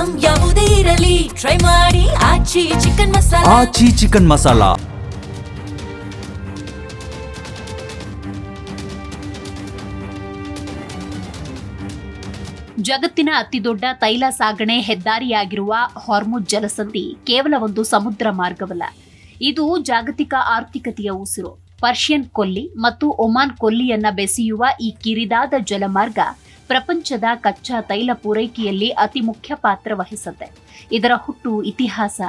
Item ಯಾವುದೇ ಇರಲಿ try ಮಾಡಿ ಆಚಿ ಚಿಕನ್ ಮಸಾಲಾ. ಆಚಿ ಚಿಕನ್ ಮಸಾಲಾ. ಜಗತ್ತಿನ ಅತಿದೊಡ್ಡ ತೈಲ ಸಾಗಣೆ ಹೆದ್ದಾರಿಯಾಗಿರುವ ಹಾರ್ಮುಜ್ ಜಲಸಂಧಿ ಕೇವಲ ಒಂದು ಸಮುದ್ರ ಮಾರ್ಗವಲ್ಲ, ಇದು ಜಾಗತಿಕ ಆರ್ಥಿಕತೆಯ ಉಸಿರು. ಪರ್ಷಿಯನ್ ಕೊಲ್ಲಿ ಮತ್ತು ಒಮಾನ್ ಕೊಲ್ಲಿಯನ್ನ ಬೆಸೆಯುವ ಈ ಕಿರಿದಾದ ಜಲಮಾರ್ಗ ಪ್ರಪಂಚದ ಕಚ್ಚಾ ತೈಲ ಪೂರೈಕೆಯಲ್ಲಿ ಅತಿ ಮುಖ್ಯ ಪಾತ್ರ ವಹಿಸುತ್ತೆ. ಇದರ ಹುಟ್ಟು, ಇತಿಹಾಸ,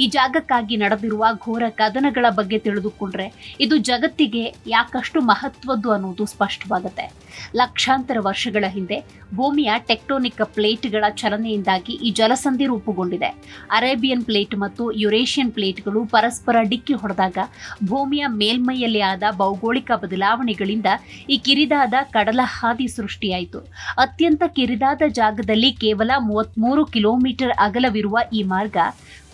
ಈ ಜಾಗಕ್ಕಾಗಿ ನಡೆದಿರುವ ಘೋರ ಕದನಗಳ ಬಗ್ಗೆ ತಿಳಿದುಕೊಂಡ್ರೆ ಇದು ಜಗತ್ತಿಗೆ ಯಾಕಷ್ಟು ಮಹತ್ವದ್ದು ಅನ್ನೋದು ಸ್ಪಷ್ಟವಾಗುತ್ತೆ. ಲಕ್ಷಾಂತರ ವರ್ಷಗಳ ಹಿಂದೆ ಭೂಮಿಯ ಟೆಕ್ಟೋನಿಕ್ ಪ್ಲೇಟ್ಗಳ ಚಲನೆಯಿಂದಾಗಿ ಈ ಜಲಸಂಧಿ ರೂಪುಗೊಂಡಿದೆ. ಅರೇಬಿಯನ್ ಪ್ಲೇಟ್ ಮತ್ತು ಯುರೇಷಿಯನ್ ಪ್ಲೇಟ್ಗಳು ಪರಸ್ಪರ ಡಿಕ್ಕಿ ಹೊಡೆದಾಗ ಭೂಮಿಯ ಮೇಲ್ಮೈಯಲ್ಲಿ ಆದ ಭೌಗೋಳಿಕ ಬದಲಾವಣೆಗಳಿಂದ ಈ ಕಿರಿದಾದ ಕಡಲ ಹಾದಿ ಸೃಷ್ಟಿಯಾಯಿತು. ಅತ್ಯಂತ ಕಿರಿದಾದ ಜಾಗದಲ್ಲಿ ಕೇವಲ 33 ಕಿಲೋಮೀಟರ್ ಅಗಲವಿರುವ ಈ ಮಾರ್ಗ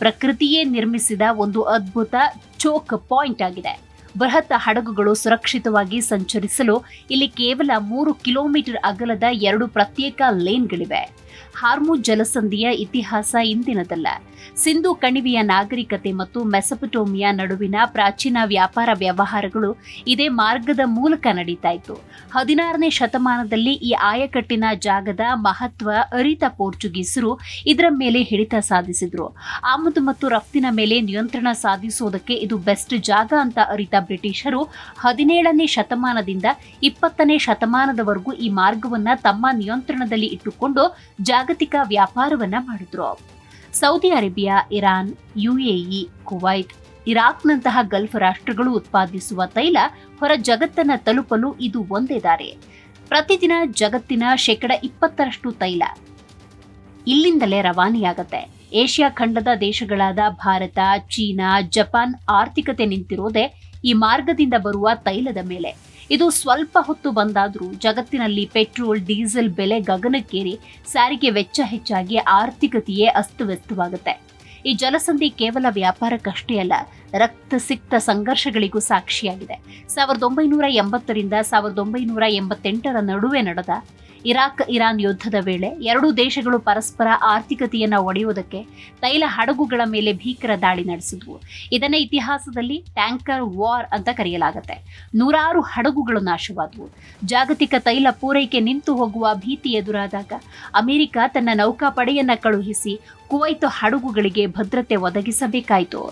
ಪ್ರಕೃತಿಯೇ ನಿರ್ಮಿಸಿದ ಒಂದು ಅದ್ಭುತ ಚೋಕ್ ಪಾಯಿಂಟ್ ಆಗಿದೆ. ಬೃಹತ್ ಹಡಗುಗಳು ಸುರಕ್ಷಿತವಾಗಿ ಸಂಚರಿಸಲು ಇಲ್ಲಿ ಕೇವಲ 3 ಕಿಲೋಮೀಟರ್ ಅಗಲದ 2 ಪ್ರತ್ಯೇಕ ಲೇನ್ಗಳಿವೆ. ಹಾರ್ಮುಜ್ ಜಲಸಂಧಿಯ ಇತಿಹಾಸ ಇಂದಿನದಲ್ಲ. ಸಿಂಧು ಕಣಿವೆಯ ನಾಗರಿಕತೆ ಮತ್ತು ಮೆಸೊಪೊಟೇಮಿಯಾ ನಡುವಿನ ಪ್ರಾಚೀನ ವ್ಯಾಪಾರ ವ್ಯವಹಾರಗಳು ಇದೇ ಮಾರ್ಗದ ಮೂಲಕ ನಡೀತಾ ಇತ್ತು. 16ನೇ ಶತಮಾನದಲ್ಲಿ ಈ ಆಯಕಟ್ಟಿನ ಜಾಗದ ಮಹತ್ವ ಅರಿತ ಪೋರ್ಚುಗೀಸರು ಇದರ ಮೇಲೆ ಹಿಡಿತ ಸಾಧಿಸಿದ್ರು. ಆಮದು ಮತ್ತು ರಫ್ತಿನ ಮೇಲೆ ನಿಯಂತ್ರಣ ಸಾಧಿಸುವುದಕ್ಕೆ ಇದು ಬೆಸ್ಟ್ ಜಾಗ ಅಂತ ಅರಿತ ಬ್ರಿಟಿಷರು 17ನೇ ಶತಮಾನದಿಂದ 20ನೇ ಶತಮಾನದವರೆಗೂ ಈ ಮಾರ್ಗವನ್ನ ತಮ್ಮ ನಿಯಂತ್ರಣದಲ್ಲಿ ಇಟ್ಟುಕೊಂಡು ಜಾಗತಿಕ ವ್ಯಾಪಾರವನ್ನ ಮಾಡಿದ್ರು. Saudi Arabia, Iran, UAE, Kuwait, ಇರಾಕ್ನಂತಹ ಗಲ್ಫ್ ರಾಷ್ಟ್ರಗಳು ಉತ್ಪಾದಿಸುವ ತೈಲ ಹೊರ ಜಗತ್ತನ್ನ ತಲುಪಲು ಇದು ಒಂದೇ ದಾರಿ. ಪ್ರತಿದಿನ ಜಗತ್ತಿನ 20% ತೈಲ ಇಲ್ಲಿಂದಲೇ ರವಾನೆಯಾಗತ್ತೆ. ಏಷ್ಯಾ ಖಂಡದ ದೇಶಗಳಾದ ಭಾರತ, ಚೀನಾ, ಜಪಾನ್ ಆರ್ಥಿಕತೆ ನಿಂತಿರೋದೇ ಈ ಮಾರ್ಗದಿಂದ ಬರುವ ತೈಲದ ಮೇಲೆ. ಇದು ಸ್ವಲ್ಪ ಹೊತ್ತು ಬಂದಾದ್ರೂ ಜಗತ್ತಿನಲ್ಲಿ ಪೆಟ್ರೋಲ್, ಡೀಸೆಲ್ ಬೆಲೆ ಗಗನಕ್ಕೇರಿ ಸಾರಿಗೆ ವೆಚ್ಚ ಹೆಚ್ಚಾಗಿ ಆರ್ಥಿಕತೆಯೇ ಅಸ್ತವ್ಯಸ್ತವಾಗುತ್ತೆ. ಈ ಜಲಸಂಧಿ ಕೇವಲ ವ್ಯಾಪಾರಕ್ಕಷ್ಟೇ ಅಲ್ಲ, ರಕ್ತಸಿಕ್ತ ಸಂಘರ್ಷಗಳಿಗೂ ಸಾಕ್ಷಿಯಾಗಿದೆ. 1980ರಿಂದ 1988ರ ನಡುವೆ ನಡೆದ ಇರಾಕ್-ಇರಾನ್ ಯುದ್ಧದ ವೇಳೆ ಎರಡೂ ದೇಶಗಳು ಪರಸ್ಪರ ಆರ್ಥಿಕತೆಯನ್ನು ಒಡೆಯುವುದಕ್ಕೆ ತೈಲ ಹಡಗುಗಳ ಮೇಲೆ ಭೀಕರ ದಾಳಿ ನಡೆಸಿದ್ವು. ಇದನ್ನ ಇತಿಹಾಸದಲ್ಲಿ ಟ್ಯಾಂಕರ್ ವಾರ್ ಅಂತ ಕರೆಯಲಾಗುತ್ತೆ. 100 ಹಡಗುಗಳು ನಾಶವಾದವು. ಜಾಗತಿಕ ತೈಲ ಪೂರೈಕೆ ನಿಂತು ಹೋಗುವ ಭೀತಿ ಎದುರಾದಾಗ ಅಮೆರಿಕ ತನ್ನ ನೌಕಾಪಡೆಯನ್ನ ಕಳುಹಿಸಿ ಕುವೈತ್ ಹಡಗುಗಳಿಗೆ ಭದ್ರತೆ ಒದಗಿಸಬೇಕಾಯಿತು.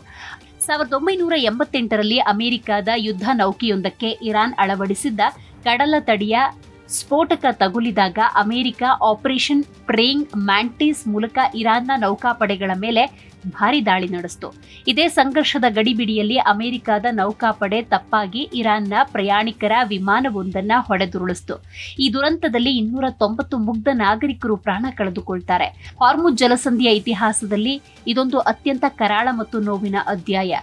1988ರಲ್ಲಿ ಅಮೆರಿಕದ ಯುದ್ಧ ನೌಕೆಯೊಂದಕ್ಕೆ ಇರಾನ್ ಅಳವಡಿಸಿದ್ದ ಕಡಲ ತಡಿಯ ಸ್ಫೋಟಕ ತಗುಲಿದಾಗ ಅಮೆರಿಕ ಆಪರೇಷನ್ ಪ್ರೇಯಿಂಗ್ ಮ್ಯಾಂಟಿಸ್ ಮೂಲಕ ಇರಾನ್ನ ನೌಕಾಪಡೆಗಳ ಮೇಲೆ ಭಾರಿ ದಾಳಿ ನಡೆಸಿತು. ಇದೇ ಸಂಘರ್ಷದ ಗಡಿಬಿಡಿಯಲ್ಲಿ ಅಮೆರಿಕದ ನೌಕಾಪಡೆ ತಪ್ಪಾಗಿ ಇರಾನ್ನ ಪ್ರಯಾಣಿಕರ ವಿಮಾನವೊಂದನ್ನ ಹೊಡೆದುರುಳಿಸಿತು. ಈ ದುರಂತದಲ್ಲಿ 290 ಮುಗ್ಧ ನಾಗರಿಕರು ಪ್ರಾಣ ಕಳೆದುಕೊಳ್ತಾರೆ. ಹಾರ್ಮುಜ್ ಜಲಸಂಧಿಯ ಇತಿಹಾಸದಲ್ಲಿ ಇದೊಂದು ಅತ್ಯಂತ ಕರಾಳ ಮತ್ತು ನೋವಿನ ಅಧ್ಯಾಯ.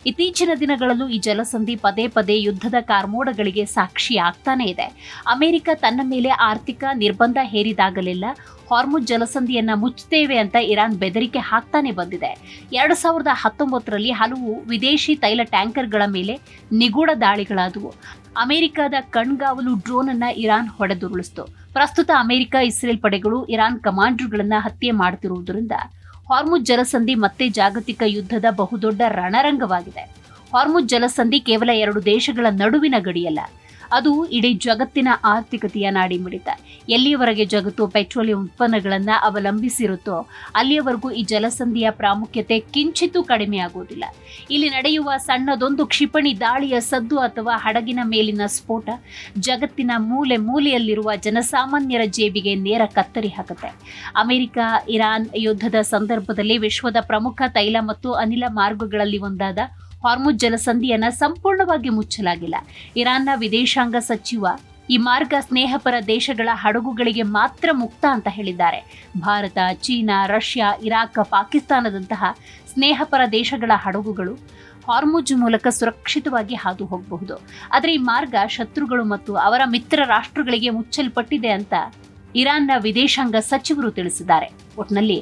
ಇತ್ತೀಚಿನ ದಿನಗಳಲ್ಲೂ ಈ ಜಲಸಂಧಿ ಪದೇ ಪದೇ ಯುದ್ಧದ ಕಾರ್ಮೋಡಗಳಿಗೆ ಸಾಕ್ಷಿ ಆಗ್ತಾನೆ ಇದೆ. ಅಮೆರಿಕ ತನ್ನ ಮೇಲೆ ಆರ್ಥಿಕ ನಿರ್ಬಂಧ ಹೇರಿದಾಗಲೆಲ್ಲ ಹಾರ್ಮುಜ್ ಜಲಸಂಧಿಯನ್ನ ಮುಚ್ಚುತ್ತೇವೆ ಅಂತ ಇರಾನ್ ಬೆದರಿಕೆ ಹಾಕ್ತಾನೆ ಬಂದಿದೆ. 2019ರಲ್ಲಿ ಹಲವು ವಿದೇಶಿ ತೈಲ ಟ್ಯಾಂಕರ್ಗಳ ಮೇಲೆ ನಿಗೂಢ ದಾಳಿಗಳಾದವು. ಅಮೆರಿಕದ ಕಣ್ಗಾವಲು ಡ್ರೋನ್ ಅನ್ನ ಇರಾನ್ ಹೊಡೆದುರುಳಿಸಿತು. ಪ್ರಸ್ತುತ ಅಮೆರಿಕ, ಇಸ್ರೇಲ್ ಪಡೆಗಳು ಇರಾನ್ ಕಮಾಂಡರ್ಗಳನ್ನ ಹತ್ಯೆ ಮಾಡುತ್ತಿರುವುದರಿಂದ ಹಾರ್ಮುಜ್ ಜಲಸಂಧಿ ಮತ್ತೆ ಜಾಗತಿಕ ಯುದ್ಧದ ಬಹುದೊಡ್ಡ ರಣರಂಗವಾಗಿದೆ. ಹಾರ್ಮುಜ್ ಜಲಸಂಧಿ ಕೇವಲ 2 ದೇಶಗಳ ನಡುವಿನ ಗಡಿಯಲ್ಲ, ಅದು ಇಡೀ ಜಗತ್ತಿನ ಆರ್ಥಿಕತೆಯ ನಾಡಿಮಿಡಿತ. ಎಲ್ಲಿಯವರೆಗೆ ಜಗತ್ತು ಪೆಟ್ರೋಲಿಯಂ ಉತ್ಪನ್ನಗಳನ್ನು ಅವಲಂಬಿಸಿರುತ್ತೋ ಅಲ್ಲಿಯವರೆಗೂ ಈ ಜಲಸಂಧಿಯ ಪ್ರಾಮುಖ್ಯತೆ ಕಿಂಚಿತ್ತೂ ಕಡಿಮೆ ಆಗುವುದಿಲ್ಲ. ಇಲ್ಲಿ ನಡೆಯುವ ಸಣ್ಣದೊಂದು ಕ್ಷಿಪಣಿ ದಾಳಿಯ ಸದ್ದು ಅಥವಾ ಹಡಗಿನ ಮೇಲಿನ ಸ್ಫೋಟ ಜಗತ್ತಿನ ಮೂಲೆ ಮೂಲೆಯಲ್ಲಿರುವ ಜನಸಾಮಾನ್ಯರ ಜೇಬಿಗೆ ನೇರ ಕತ್ತರಿ ಹಾಕುತ್ತೆ. ಅಮೆರಿಕ ಇರಾನ್ ಯುದ್ಧದ ಸಂದರ್ಭದಲ್ಲಿ ವಿಶ್ವದ ಪ್ರಮುಖ ತೈಲ ಮತ್ತು ಅನಿಲ ಮಾರ್ಗಗಳಲ್ಲಿ ಒಂದಾದ ಹಾರ್ಮುಜ್ ಜಲಸಂಧಿಯನ್ನ ಸಂಪೂರ್ಣವಾಗಿ ಮುಚ್ಚಲಾಗಿಲ್ಲ. ಇರಾನ್ನ ವಿದೇಶಾಂಗ ಸಚಿವ ಈ ಮಾರ್ಗ ಸ್ನೇಹಪರ ದೇಶಗಳ ಹಡಗುಗಳಿಗೆ ಮಾತ್ರ ಮುಕ್ತ ಅಂತ ಹೇಳಿದ್ದಾರೆ. ಭಾರತ, ಚೀನಾ, ರಷ್ಯಾ, ಇರಾಕ್, ಪಾಕಿಸ್ತಾನದಂತಹ ಸ್ನೇಹಪರ ದೇಶಗಳ ಹಡಗುಗಳು ಹಾರ್ಮುಜ್ ಮೂಲಕ ಸುರಕ್ಷಿತವಾಗಿ ಹಾದು ಹೋಗಬಹುದು. ಆದರೆ ಈ ಮಾರ್ಗ ಶತ್ರುಗಳು ಮತ್ತು ಅವರ ಮಿತ್ರ ರಾಷ್ಟ್ರಗಳಿಗೆ ಮುಚ್ಚಲ್ಪಟ್ಟಿದೆ ಅಂತ ಇರಾನ್ನ ವಿದೇಶಾಂಗ ಸಚಿವರು ತಿಳಿಸಿದ್ದಾರೆ. ಒಟ್ನಲ್ಲಿ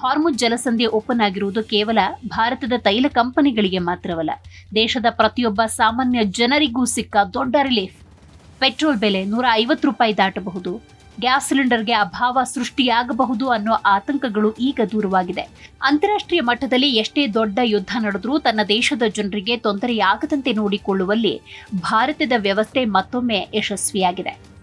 ಹಾರ್ಮುಜ್ ಜಲಸಂಧಿ ಓಪನ್ ಆಗಿರುವುದು ಕೇವಲ ಭಾರತದ ತೈಲ ಕಂಪನಿಗಳಿಗೆ ಮಾತ್ರವಲ್ಲ, ದೇಶದ ಪ್ರತಿಯೊಬ್ಬ ಸಾಮಾನ್ಯ ಜನರಿಗೂ ಸಿಕ್ಕ ದೊಡ್ಡ ರಿಲೀಫ್. ಪೆಟ್ರೋಲ್ ಬೆಲೆ 150 ರೂಪಾಯಿ ದಾಟಬಹುದು. ಗ್ಯಾಸ್ ಸಿಲಿಂಡರ್ಗೆ ಅಭಾವ ಸೃಷ್ಟಿಯಾಗಬಹುದು ಅನ್ನೋ ಆತಂಕಗಳು ಈಗ ದೂರವಾಗಿದೆ. ಅಂತಾರಾಷ್ಟ್ರೀಯ ಮಟ್ಟದಲ್ಲಿ ಎಷ್ಟೇ ದೊಡ್ಡ ಯುದ್ಧ ನಡೆದರೂ ತನ್ನ ದೇಶದ ಜನರಿಗೆ ತೊಂದರೆಯಾಗದಂತೆ ನೋಡಿಕೊಳ್ಳುವಲ್ಲಿ ಭಾರತದ ವ್ಯವಸ್ಥೆ ಮತ್ತೊಮ್ಮೆ ಯಶಸ್ವಿಯಾಗಿದೆ.